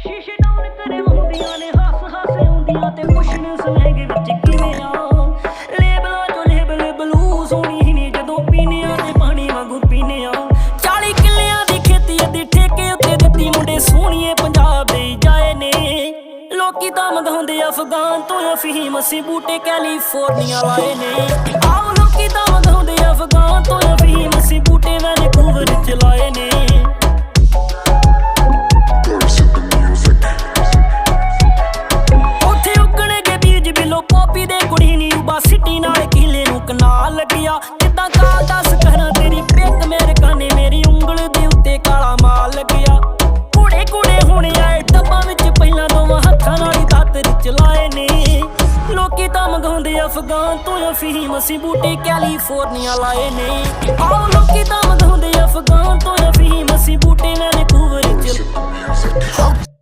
ਸ਼ੀਸ਼ੇ ਡਾਊਨ ਕਰੇ ਹੁੰਦੀਆਂ ਨੇ ਹੱਸ ਹੱਸ ਆਉਂਦੀਆਂ ਤੇ ਪੁੱਛਣ ਸਲੈਂਗ ਵਿੱਚ ਕਿਵੇਂ ਆ ਲੇਬਲਾਂ ਚੋਂ ਲੇਬਲ ਬਲੂ ਸੋਹਣੀ ਨੇ ਜਦੋਂ ਪੀਨੇ ਆ ਤੇ ਪਾਣੀ ਵਾਂਗੂ ਪੀਨੇ ਆ 40 ਕਿੱਲਿਆਂ ਦੀ ਖੇਤੀ ਅੱਧੀ ਠੇਕੇ ਉੱਤੇ ਦਿੱਤੀ ਮੁੰਡੇ ਸੋਹਣੀਏ ਪੰਜਾਬ ਦੇ ਜਾਏ ਨੇ ਲੋਕੀ ਤਾਂ ਮੰਗਾਉਂਦੇ ਅਫਗਾਨ ਤੋਂ ਅਫੀਮ ਅਸੀਂ ਬੂਟੇ ਕੈਲੀਫੋਰਨੀਆ ਲਾਏ ਨੇ ਆਓ ਲੋਕੀ ਤਾਂ ਮੰਗਾਉਂਦੇ ਅਫਗਾਨ ਤੋਂ ਅਫੀਮ ਅਸੀਂ ਬੂਟੇ ਵੈਨਕੂਵਰ ਚ ਲਾਏ ਨੇ ਉੱਥੇ ਉੱਗਣਗੇ ਬੀਜ ਬਿਲੋ ਪੋਪੀ ਦੇ ਕੁੜੀ ਨੀ ਉਬਾ ਸਿਟੀ ਨਾਲ ਕੀਲੇ ਨੂੰ ਕਨਾਲ ਲੱਗਿਆ ਕਿੱਦਾਂ ਕਾਲ ਦੱਸ ਕਰਾਂ ਤੇਰੀ ਪਿੱਕ ਮੇਰੇ ਕਾਨੇ ਮੇਰੀ ਉਂਗਲ ਦੇ ਉੱਤੇ ਕਾਲਾ ਮਾਲ ਲੱਗਿਆ ਕੁੜੇ ਕੁੜੇ ਹੁਣ ਆਏ ਡੱਬਾਂ ਵਿੱਚ ਪਹਿਲਾਂ ਦੋਵਾਂ ਹੱਥਾਂ ਨਾਲ ਹੀ ਦਾਤਰ ਚਲਾਏ ਨੇ ਲੋਕੀ ਤਾਂ ਮੰਗਾਉਂਦੇ ਅਫਗਾਨ ਤੋਂ ਅਫੀਮ ਅਸੀਂ ਬੂਟੇ ਕੈਲੀਫੋਰਨੀਆ ਲਾਏ ਨੇ ਆਓ ਲੋਕੀ ਤਾਂ ਮੰਗਾਉਂਦੇ ਅਫਗਾਨ ਤੋਂ ਅਫੀਮ ਅਸੀਂ ਬੂਟੇ ਵੈਨਕੂਵਰ ਚ